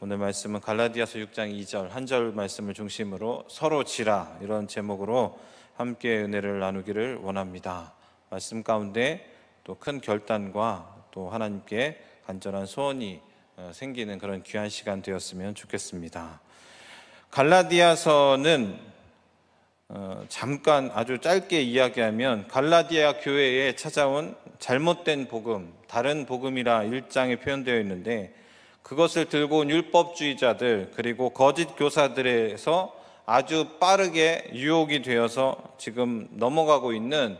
오늘 말씀은 갈라디아서 6장 2절 한 절 말씀을 중심으로 서로 지라, 이런 제목으로 함께 은혜를 나누기를 원합니다. 말씀 가운데 또 큰 결단과 또 하나님께 간절한 소원이 생기는 그런 귀한 시간 되었으면 좋겠습니다. 갈라디아서는 잠깐 아주 짧게 이야기하면 갈라디아 교회에 찾아온 잘못된 복음, 다른 복음이라 1장에 표현되어 있는데, 그것을 들고 온 율법주의자들 그리고 거짓 교사들에서 아주 빠르게 유혹이 되어서 지금 넘어가고 있는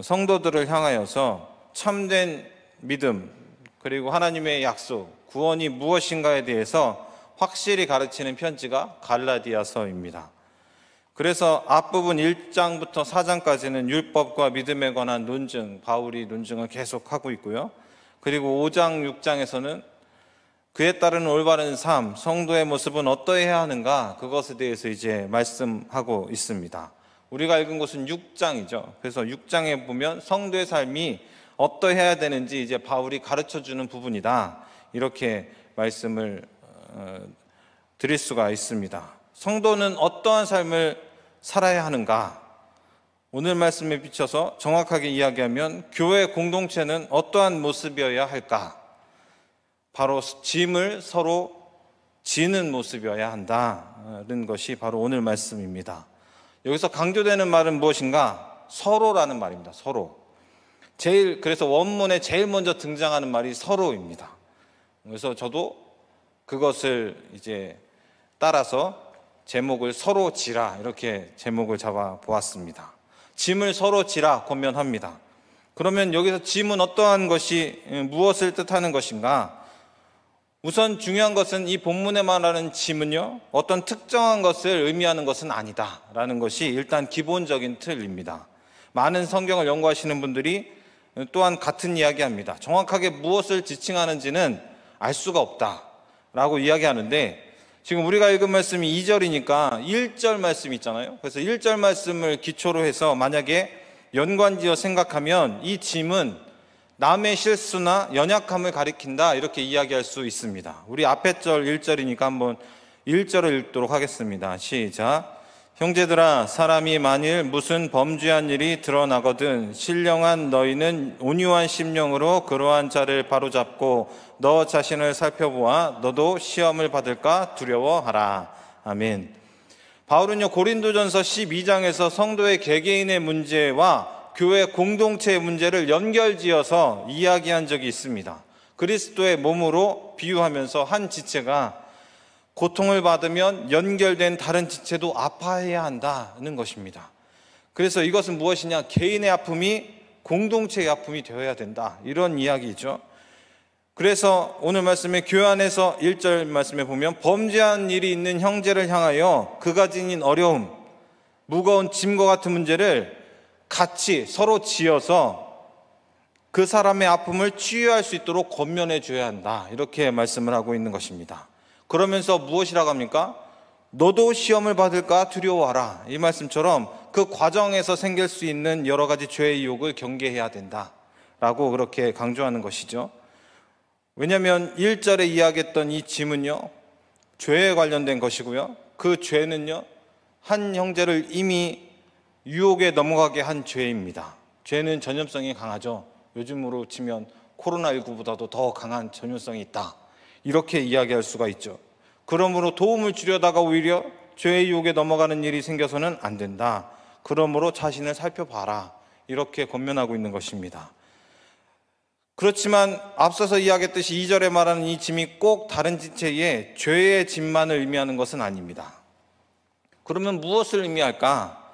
성도들을 향하여서 참된 믿음 그리고 하나님의 약속, 구원이 무엇인가에 대해서 확실히 가르치는 편지가 갈라디아서입니다. 그래서 앞부분 1장부터 4장까지는 율법과 믿음에 관한 논증, 바울이 논증을 계속하고 있고요. 그리고 5장, 6장에서는 그에 따른 올바른 삶, 성도의 모습은 어떠해야 하는가, 그것에 대해서 이제 말씀하고 있습니다. 우리가 읽은 것은 6장이죠. 그래서 6장에 보면 성도의 삶이 어떠해야 되는지 이제 바울이 가르쳐주는 부분이다, 이렇게 말씀을 드릴 수가 있습니다. 성도는 어떠한 삶을 살아야 하는가? 오늘 말씀에 비춰서 정확하게 이야기하면 교회 공동체는 어떠한 모습이어야 할까? 바로 짐을 서로 지는 모습이어야 한다는 것이 바로 오늘 말씀입니다. 여기서 강조되는 말은 무엇인가? 서로라는 말입니다. 서로. 그래서 원문에 제일 먼저 등장하는 말이 서로입니다. 그래서 저도 그것을 이제 따라서 제목을 서로 지라, 이렇게 제목을 잡아 보았습니다. 짐을 서로 지라 권면합니다. 그러면 여기서 짐은 어떠한 것이, 무엇을 뜻하는 것인가? 우선 중요한 것은 이 본문에 말하는 짐은요, 어떤 특정한 것을 의미하는 것은 아니다라는 것이 일단 기본적인 틀입니다. 많은 성경을 연구하시는 분들이 또한 같은 이야기합니다. 정확하게 무엇을 지칭하는지는 알 수가 없다라고 이야기하는데, 지금 우리가 읽은 말씀이 2절이니까 1절 말씀 있잖아요. 그래서 1절 말씀을 기초로 해서 만약에 연관지어 생각하면 이 짐은 남의 실수나 연약함을 가리킨다, 이렇게 이야기할 수 있습니다. 우리 앞에 절 1절이니까 한번 1절을 읽도록 하겠습니다. 시작. 형제들아, 사람이 만일 무슨 범죄한 일이 드러나거든 신령한 너희는 온유한 심령으로 그러한 자를 바로잡고 너 자신을 살펴보아 너도 시험을 받을까 두려워하라. 아멘. 바울은요, 고린도전서 12장에서 성도의 개개인의 문제와 교회 공동체의 문제를 연결지어서 이야기한 적이 있습니다. 그리스도의 몸으로 비유하면서 한 지체가 고통을 받으면 연결된 다른 지체도 아파해야 한다는 것입니다. 그래서 이것은 무엇이냐? 개인의 아픔이 공동체의 아픔이 되어야 된다, 이런 이야기죠. 그래서 오늘 말씀에 교회 안에서 1절 말씀에 보면 범죄한 일이 있는 형제를 향하여 그가 지닌 어려움, 무거운 짐과 같은 문제를 같이 서로 지어서 그 사람의 아픔을 치유할 수 있도록 권면해 줘야 한다, 이렇게 말씀을 하고 있는 것입니다. 그러면서 무엇이라고 합니까? 너도 시험을 받을까 두려워하라. 이 말씀처럼 그 과정에서 생길 수 있는 여러 가지 죄의 유혹을 경계해야 된다라고 그렇게 강조하는 것이죠. 왜냐하면 1절에 이야기했던 이 짐은요, 죄에 관련된 것이고요, 그 죄는요, 한 형제를 이미 유혹에 넘어가게 한 죄입니다. 죄는 전염성이 강하죠. 요즘으로 치면 코로나19보다도 더 강한 전염성이 있다, 이렇게 이야기할 수가 있죠. 그러므로 도움을 주려다가 오히려 죄의 유혹에 넘어가는 일이 생겨서는 안 된다. 그러므로 자신을 살펴봐라, 이렇게 권면하고 있는 것입니다. 그렇지만 앞서서 이야기했듯이 2절에 말하는 이 짐이 꼭 다른 지체의 죄의 짐만을 의미하는 것은 아닙니다. 그러면 무엇을 의미할까?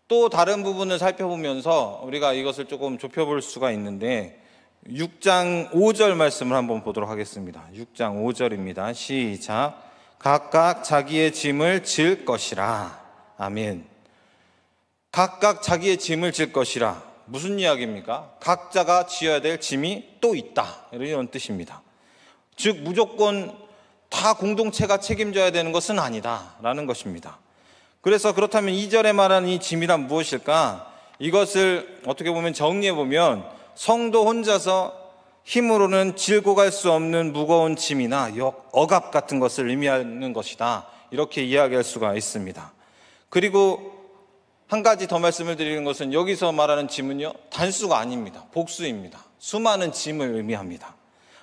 또 다른 부분을 살펴보면서 우리가 이것을 조금 좁혀볼 수가 있는데, 6장 5절 말씀을 한번 보도록 하겠습니다. 6장 5절입니다. 시작. 각각 자기의 짐을 질 것이라. 아멘. 각각 자기의 짐을 질 것이라. 무슨 이야기입니까? 각자가 지어야 될 짐이 또 있다, 이런 뜻입니다. 즉 무조건 다 공동체가 책임져야 되는 것은 아니다라는 것입니다. 그래서 그렇다면 2절에 말하는 이 짐이란 무엇일까? 이것을 어떻게 보면 정리해 보면 성도 혼자서 힘으로는 질고 갈 수 없는 무거운 짐이나 억압 같은 것을 의미하는 것이다. 이렇게 이야기할 수가 있습니다. 그리고 한 가지 더 말씀을 드리는 것은 여기서 말하는 짐은요, 단수가 아닙니다. 복수입니다. 수많은 짐을 의미합니다.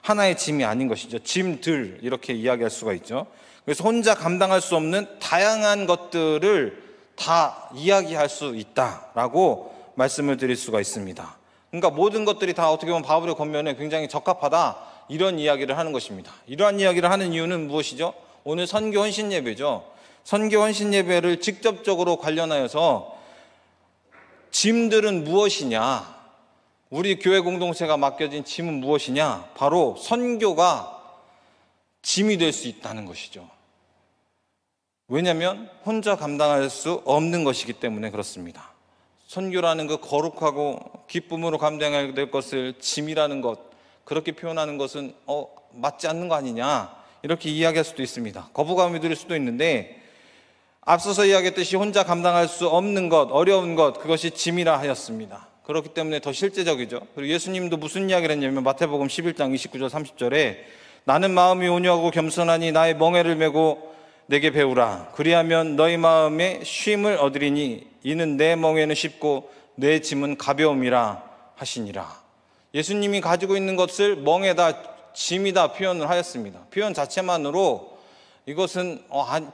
하나의 짐이 아닌 것이죠. 짐들, 이렇게 이야기할 수가 있죠. 그래서 혼자 감당할 수 없는 다양한 것들을 다 이야기할 수 있다라고 말씀을 드릴 수가 있습니다. 그러니까 모든 것들이 다 어떻게 보면 바울의 권면에 굉장히 적합하다, 이런 이야기를 하는 것입니다. 이러한 이야기를 하는 이유는 무엇이죠? 오늘 선교 헌신 예배죠. 선교 헌신 예배를 직접적으로 관련하여서 짐들은 무엇이냐, 우리 교회 공동체가 맡겨진 짐은 무엇이냐, 바로 선교가 짐이 될 수 있다는 것이죠. 왜냐하면 혼자 감당할 수 없는 것이기 때문에 그렇습니다. 선교라는 그 거룩하고 기쁨으로 감당해야 될 것을 짐이라는 것, 그렇게 표현하는 것은 맞지 않는 거 아니냐, 이렇게 이야기할 수도 있습니다. 거부감이 들 수도 있는데, 앞서서 이야기했듯이 혼자 감당할 수 없는 것, 어려운 것, 그것이 짐이라 하였습니다. 그렇기 때문에 더 실제적이죠. 그리고 예수님도 무슨 이야기를 했냐면 마태복음 11장 29절 30절에 나는 마음이 온유하고 겸손하니 나의 멍에를 메고 내게 배우라. 그리하면 너희 마음에 쉼을 얻으리니 이는 내 멍에는 쉽고 내 짐은 가벼움이라 하시니라. 예수님이 가지고 있는 것을 멍에다, 짐이다 표현을 하였습니다. 표현 자체만으로 이것은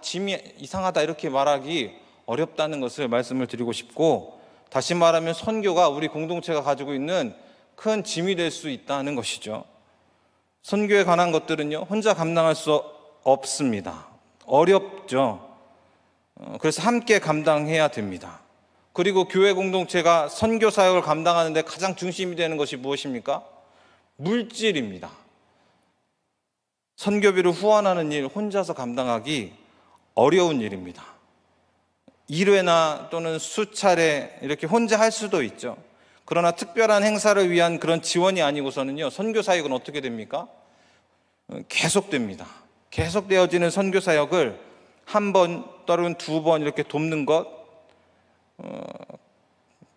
짐이 이상하다 이렇게 말하기 어렵다는 것을 말씀을 드리고 싶고, 다시 말하면 선교가 우리 공동체가 가지고 있는 큰 짐이 될 수 있다는 것이죠. 선교에 관한 것들은요, 혼자 감당할 수 없습니다. 어렵죠. 그래서 함께 감당해야 됩니다. 그리고 교회 공동체가 선교 사역을 감당하는 데 가장 중심이 되는 것이 무엇입니까? 물질입니다. 선교비를 후원하는 일 혼자서 감당하기 어려운 일입니다. 1회나 또는 수차례 이렇게 혼자 할 수도 있죠. 그러나 특별한 행사를 위한 그런 지원이 아니고서는요, 선교 사역은 어떻게 됩니까? 계속됩니다. 계속되어지는 선교 사역을 한 번 또는 두 번 이렇게 돕는 것,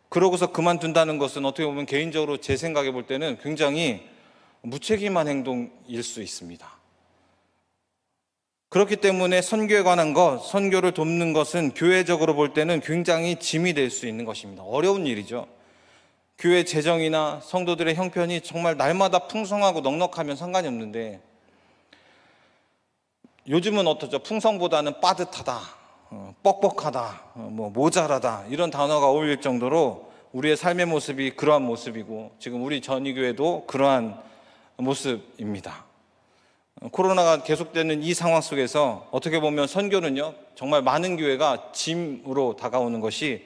그러고서 그만둔다는 것은 어떻게 보면 개인적으로 제 생각에 볼 때는 굉장히 무책임한 행동일 수 있습니다. 그렇기 때문에 선교에 관한 것, 선교를 돕는 것은 교회적으로 볼 때는 굉장히 짐이 될 수 있는 것입니다. 어려운 일이죠. 교회 재정이나 성도들의 형편이 정말 날마다 풍성하고 넉넉하면 상관이 없는데, 요즘은 어떻죠? 풍성보다는 빠듯하다, 뻑뻑하다, 모자라다, 이런 단어가 어울릴 정도로 우리의 삶의 모습이 그러한 모습이고, 지금 우리 전이교회도 그러한 모습입니다. 코로나가 계속되는 이 상황 속에서 어떻게 보면 선교는요, 정말 많은 교회가 짐으로 다가오는 것이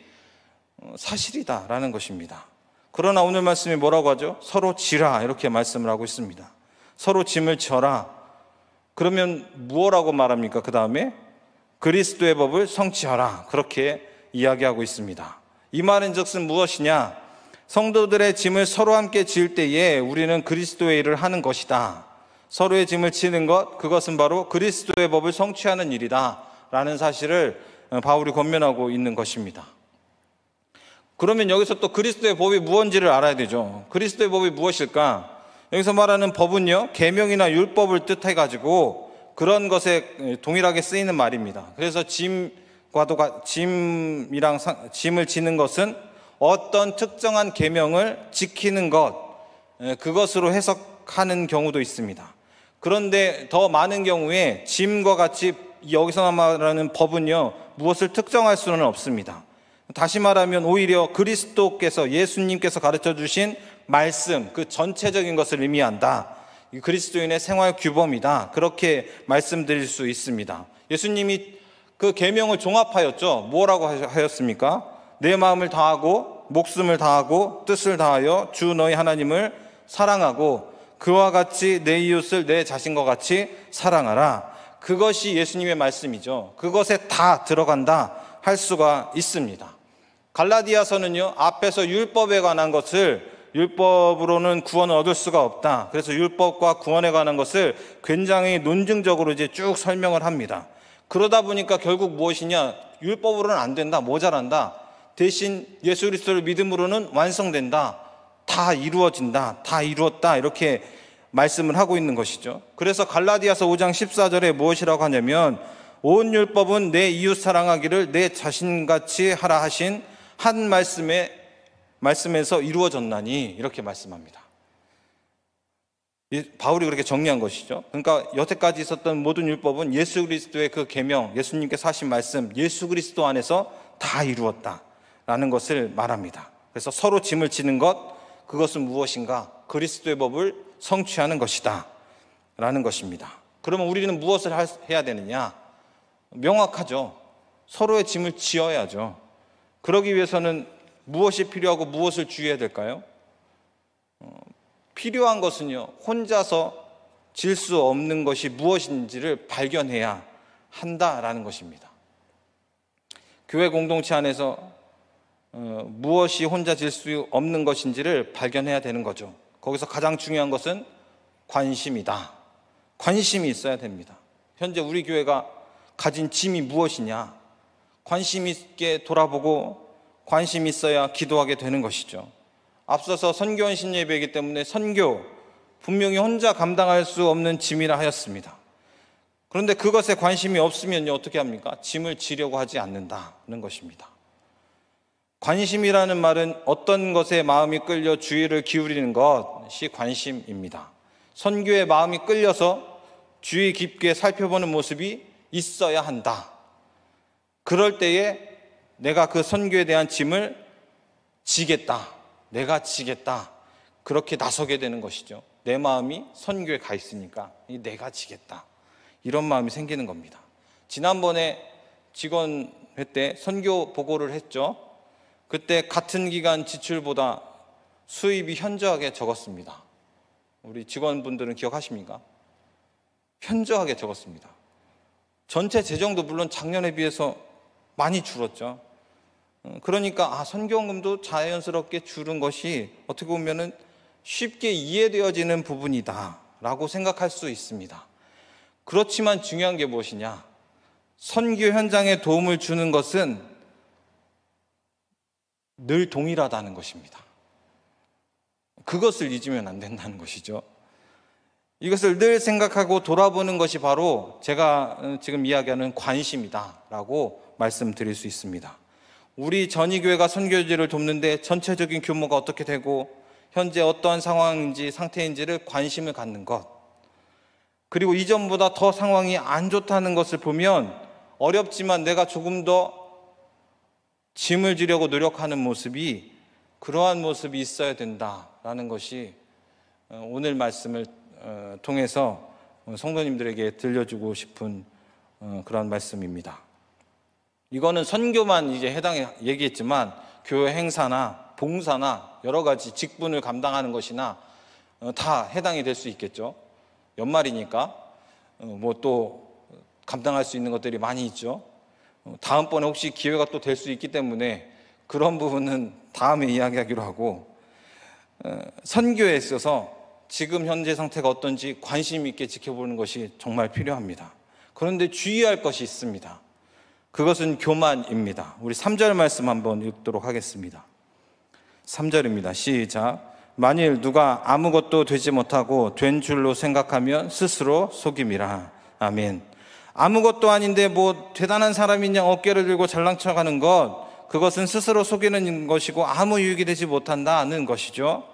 사실이다라는 것입니다. 그러나 오늘 말씀이 뭐라고 하죠? 서로 지라, 이렇게 말씀을 하고 있습니다. 서로 짐을 져라. 그러면 무엇라고 말합니까? 그 다음에 그리스도의 법을 성취하라, 그렇게 이야기하고 있습니다. 이 말은 즉슨 무엇이냐? 성도들의 짐을 서로 함께 지을 때에 우리는 그리스도의 일을 하는 것이다. 서로의 짐을 지는 것, 그것은 바로 그리스도의 법을 성취하는 일이다 라는 사실을 바울이 권면하고 있는 것입니다. 그러면 여기서 또 그리스도의 법이 무엇인지를 알아야 되죠. 그리스도의 법이 무엇일까? 여기서 말하는 법은요, 계명이나 율법을 뜻해가지고 그런 것에 동일하게 쓰이는 말입니다. 그래서 짐을 지는 것은 어떤 특정한 계명을 지키는 것, 그것으로 해석하는 경우도 있습니다. 그런데 더 많은 경우에 짐과 같이 여기서 말하는 법은요, 무엇을 특정할 수는 없습니다. 다시 말하면 오히려 그리스도께서, 예수님께서 가르쳐 주신 말씀, 그 전체적인 것을 의미한다. 그리스도인의 생활 규범이다, 그렇게 말씀드릴 수 있습니다. 예수님이 그 계명을 종합하였죠. 뭐라고 하였습니까? 내 마음을 다하고 목숨을 다하고 뜻을 다하여 주 너희 하나님을 사랑하고 그와 같이 내 이웃을 내 자신과 같이 사랑하라. 그것이 예수님의 말씀이죠. 그것에 다 들어간다 할 수가 있습니다. 갈라디아서는요, 앞에서 율법에 관한 것을 율법으로는 구원을 얻을 수가 없다, 그래서 율법과 구원에 관한 것을 굉장히 논증적으로 이제 쭉 설명을 합니다. 그러다 보니까 결국 무엇이냐? 율법으로는 안 된다, 모자란다. 대신 예수 그리스도를 믿음으로는 완성된다. 다 이루어진다, 다 이루었다 이렇게 말씀을 하고 있는 것이죠. 그래서 갈라디아서 5장 14절에 무엇이라고 하냐면 온 율법은 내 이웃 사랑하기를 내 자신같이 하라 하신 한 말씀에서 이루어졌나니 이렇게 말씀합니다. 바울이 그렇게 정리한 것이죠. 그러니까 여태까지 있었던 모든 율법은 예수 그리스도의 그 계명, 예수님께서 하신 말씀, 예수 그리스도 안에서 다 이루었다라는 것을 말합니다. 그래서 서로 짐을 지는 것, 그것은 무엇인가? 그리스도의 법을 성취하는 것이다 라는 것입니다. 그러면 우리는 무엇을 해야 되느냐? 명확하죠. 서로의 짐을 지어야죠. 그러기 위해서는 무엇이 필요하고 무엇을 주의해야 될까요? 필요한 것은요, 혼자서 질 수 없는 것이 무엇인지를 발견해야 한다라는 것입니다. 교회 공동체 안에서 무엇이 혼자 질 수 없는 것인지를 발견해야 되는 거죠. 거기서 가장 중요한 것은 관심이다. 관심이 있어야 됩니다. 현재 우리 교회가 가진 짐이 무엇이냐? 관심 있게 돌아보고 관심 있어야 기도하게 되는 것이죠. 앞서서 선교원 신예배이기 때문에 선교, 분명히 혼자 감당할 수 없는 짐이라 하였습니다. 그런데 그것에 관심이 없으면요, 어떻게 합니까? 짐을 지려고 하지 않는다는 것입니다. 관심이라는 말은 어떤 것에 마음이 끌려 주의를 기울이는 것이 관심입니다. 선교에 마음이 끌려서 주의 깊게 살펴보는 모습이 있어야 한다. 그럴 때에 내가 그 선교에 대한 짐을 지겠다. 내가 지겠다. 그렇게 나서게 되는 것이죠. 내 마음이 선교에 가 있으니까 내가 지겠다. 이런 마음이 생기는 겁니다. 지난번에 직원회 때 선교 보고를 했죠. 그때 같은 기간 지출보다 수입이 현저하게 적었습니다. 우리 직원분들은 기억하십니까? 현저하게 적었습니다. 전체 재정도 물론 작년에 비해서 많이 줄었죠. 그러니까 선교원금도 자연스럽게 줄은 것이 어떻게 보면은 쉽게 이해되어지는 부분이다 라고 생각할 수 있습니다. 그렇지만 중요한 게 무엇이냐? 선교 현장에 도움을 주는 것은 늘 동일하다는 것입니다. 그것을 잊으면 안 된다는 것이죠. 이것을 늘 생각하고 돌아보는 것이 바로 제가 지금 이야기하는 관심이다라고 말씀드릴 수 있습니다. 우리 전이교회가 선교지를 돕는데 전체적인 규모가 어떻게 되고 현재 어떠한 상황인지 상태인지를 관심을 갖는 것, 그리고 이전보다 더 상황이 안 좋다는 것을 보면 어렵지만 내가 조금 더 짐을 지려고 노력하는 모습이, 그러한 모습이 있어야 된다라는 것이 오늘 말씀을 통해서 성도님들에게 들려주고 싶은 그런 말씀입니다. 이거는 선교만 이제 해당해 얘기했지만 교회 행사나 봉사나 여러 가지 직분을 감당하는 것이나 다 해당이 될 수 있겠죠. 연말이니까 뭐 또 감당할 수 있는 것들이 많이 있죠. 다음번에 혹시 기회가 또 될 수 있기 때문에 그런 부분은 다음에 이야기하기로 하고, 선교에 있어서 지금 현재 상태가 어떤지 관심 있게 지켜보는 것이 정말 필요합니다. 그런데 주의할 것이 있습니다. 그것은 교만입니다. 우리 3절 말씀 한번 읽도록 하겠습니다. 3절입니다. 시작. 만일 누가 아무것도 되지 못하고 된 줄로 생각하면 스스로 속임이라. 아멘. 아무것도 아닌데 뭐 대단한 사람인 양 어깨를 들고 잘난 척하는 것, 그것은 스스로 속이는 것이고 아무 유익이 되지 못한다는 것이죠.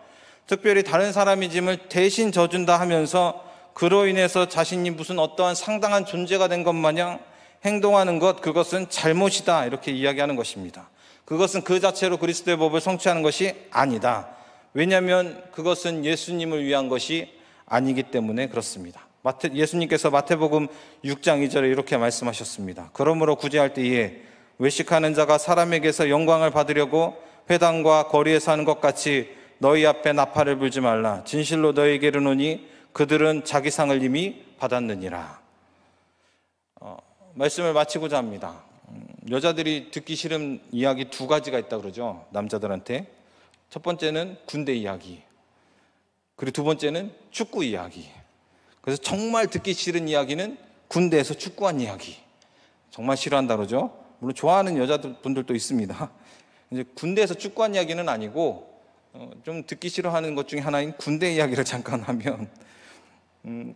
특별히 다른 사람의 짐을 대신 져준다 하면서 그로 인해서 자신이 무슨 어떠한 상당한 존재가 된 것 마냥 행동하는 것, 그것은 잘못이다 이렇게 이야기하는 것입니다. 그것은 그 자체로 그리스도의 법을 성취하는 것이 아니다. 왜냐하면 그것은 예수님을 위한 것이 아니기 때문에 그렇습니다. 예수님께서 마태복음 6장 2절에 이렇게 말씀하셨습니다. 그러므로 구제할 때에 외식하는 자가 사람에게서 영광을 받으려고 회당과 거리에서 하는 것 같이 너희 앞에 나팔을 불지 말라. 진실로 너희에게 이르노니 그들은 자기 상을 이미 받았느니라. 말씀을 마치고자 합니다. 여자들이 듣기 싫은 이야기 두 가지가 있다고 그러죠. 남자들한테. 첫 번째는 군대 이야기, 그리고 두 번째는 축구 이야기. 그래서 정말 듣기 싫은 이야기는 군대에서 축구한 이야기. 정말 싫어한다 그러죠. 물론 좋아하는 여자분들도 있습니다. 이제 군대에서 축구한 이야기는 아니고 좀 듣기 싫어하는 것 중에 하나인 군대 이야기를 잠깐 하면,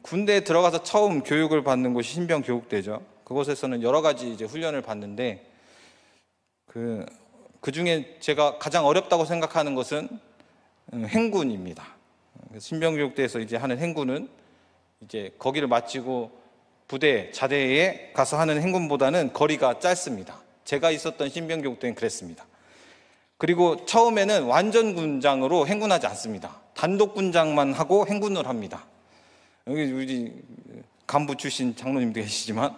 군대에 들어가서 처음 교육을 받는 곳이 신병교육대죠. 그곳에서는 여러 가지 이제 훈련을 받는데, 그 중에 제가 가장 어렵다고 생각하는 것은 행군입니다. 신병교육대에서 이제 하는 행군은 이제 거기를 마치고 부대, 자대에 가서 하는 행군보다는 거리가 짧습니다. 제가 있었던 신병교육대는 그랬습니다. 그리고 처음에는 완전 군장으로 행군하지 않습니다. 단독 군장만 하고 행군을 합니다. 여기 우리 간부 출신 장로님도 계시지만,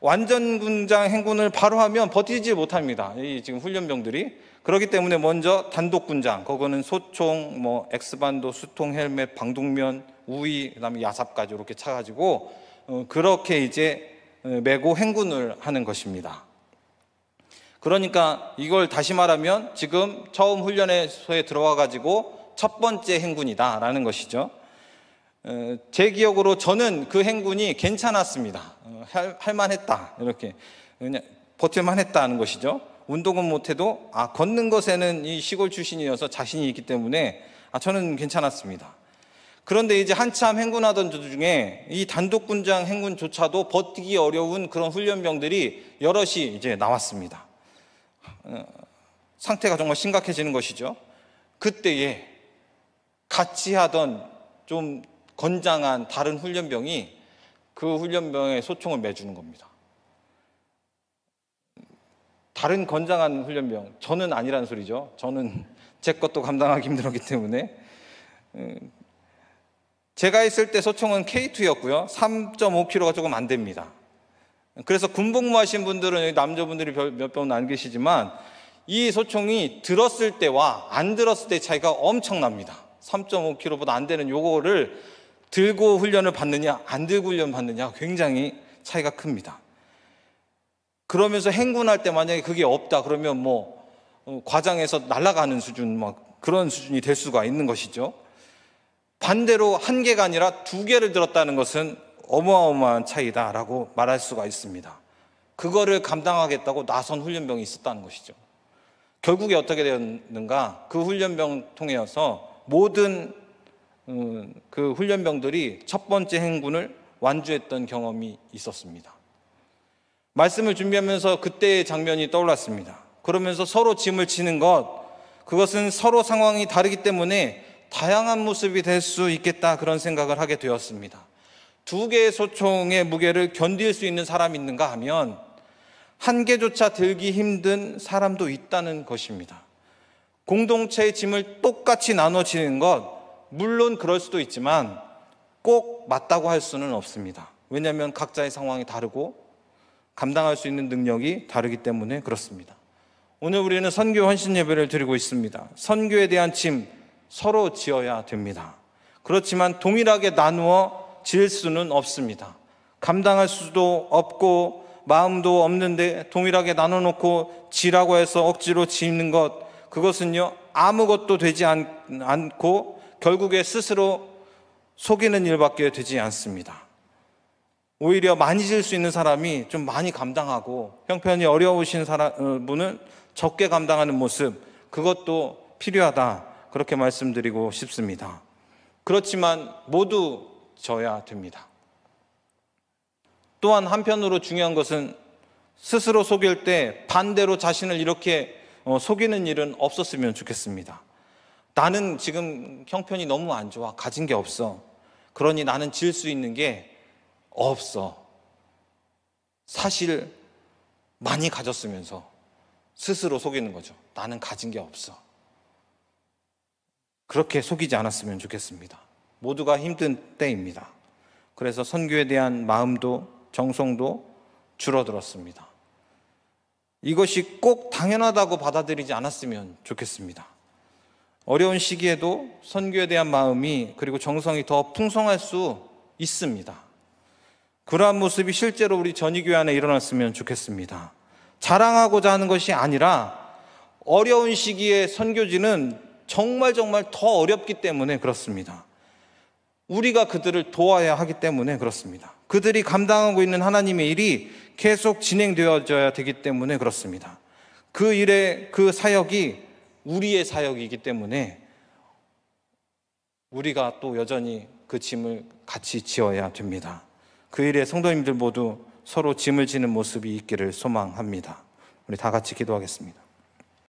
완전 군장 행군을 바로 하면 버티지 못합니다. 이 지금 훈련병들이. 그렇기 때문에 먼저 단독 군장, 그거는 소총, 엑스반도, 수통, 헬멧, 방독면, 우위, 그다음에 야삽까지 이렇게 차가지고 그렇게 이제 메고 행군을 하는 것입니다. 그러니까 이걸 다시 말하면 지금 처음 훈련소에 들어와 가지고 첫 번째 행군이다라는 것이죠. 제 기억으로 저는 그 행군이 괜찮았습니다. 할만했다, 이렇게 그냥 버틸만했다는 것이죠. 운동은 못해도 걷는 것에는 이 시골 출신이어서 자신이 있기 때문에 저는 괜찮았습니다. 그런데 이제 한참 행군하던 도중에 이 단독 군장 행군조차도 버티기 어려운 그런 훈련병들이 여럿이 이제 나왔습니다. 상태가 정말 심각해지는 것이죠. 그때에 같이 하던 좀 건장한 다른 훈련병이 그 훈련병의 소총을 매주는 겁니다. 다른 건장한 훈련병, 저는 아니라는 소리죠. 저는 제 것도 감당하기 힘들었기 때문에. 제가 있을 때 소총은 K2였고요 3.5kg가 조금 안 됩니다. 그래서 군복무 하신 분들은, 남자분들이 몇 분 안 계시지만, 이 소총이 들었을 때와 안 들었을 때 차이가 엄청납니다. 3.5kg보다 안 되는 요거를 들고 훈련을 받느냐 안 들고 훈련 받느냐 굉장히 차이가 큽니다. 그러면서 행군할 때 만약에 그게 없다 그러면 과장해서 날아가는 수준, 그런 수준이 될 수가 있는 것이죠. 반대로 한 개가 아니라 두 개를 들었다는 것은 어마어마한 차이다라고 말할 수가 있습니다. 그거를 감당하겠다고 나선 훈련병이 있었다는 것이죠. 결국에 어떻게 되었는가? 그 훈련병 통해서 모든 그 훈련병들이 첫 번째 행군을 완주했던 경험이 있었습니다. 말씀을 준비하면서 그때의 장면이 떠올랐습니다. 그러면서 서로 짐을 지는 그것은 서로 상황이 다르기 때문에 다양한 모습이 될 수 있겠다, 그런 생각을 하게 되었습니다. 두 개의 소총의 무게를 견딜 수 있는 사람이 있는가 하면 한 개조차 들기 힘든 사람도 있다는 것입니다. 공동체의 짐을 똑같이 나눠지는 것, 물론 그럴 수도 있지만 꼭 맞다고 할 수는 없습니다. 왜냐하면 각자의 상황이 다르고 감당할 수 있는 능력이 다르기 때문에 그렇습니다. 오늘 우리는 선교 헌신 예배를 드리고 있습니다. 선교에 대한 짐 서로 지어야 됩니다. 그렇지만 동일하게 나누어 질 수는 없습니다. 감당할 수도 없고 마음도 없는데 동일하게 나눠놓고 지라고 해서 억지로 지는 것, 그것은요 아무것도 되지 않고 결국에 스스로 속이는 일밖에 되지 않습니다. 오히려 많이 질 수 있는 사람이 좀 많이 감당하고, 형편이 어려우신 분은 적게 감당하는 모습, 그것도 필요하다, 그렇게 말씀드리고 싶습니다. 그렇지만 모두 져야 됩니다. 또한 한편으로 중요한 것은 스스로 속일 때 반대로 자신을 이렇게 속이는 일은 없었으면 좋겠습니다. 나는 지금 형편이 너무 안 좋아, 가진 게 없어, 그러니 나는 질 수 있는 게 없어. 사실 많이 가졌으면서 스스로 속이는 거죠. 나는 가진 게 없어. 그렇게 속이지 않았으면 좋겠습니다. 모두가 힘든 때입니다. 그래서 선교에 대한 마음도 정성도 줄어들었습니다. 이것이 꼭 당연하다고 받아들이지 않았으면 좋겠습니다. 어려운 시기에도 선교에 대한 마음이 그리고 정성이 더 풍성할 수 있습니다. 그러한 모습이 실제로 우리 전이교회 안에 일어났으면 좋겠습니다. 자랑하고자 하는 것이 아니라 어려운 시기에 선교지는 정말 더 어렵기 때문에 그렇습니다. 우리가 그들을 도와야 하기 때문에 그렇습니다. 그들이 감당하고 있는 하나님의 일이 계속 진행되어져야 되기 때문에 그렇습니다. 그 일의 그 사역이 우리의 사역이기 때문에 우리가 또 여전히 그 짐을 같이 지어야 됩니다. 그 일에 성도님들 모두 서로 짐을 지는 모습이 있기를 소망합니다. 우리 다 같이 기도하겠습니다.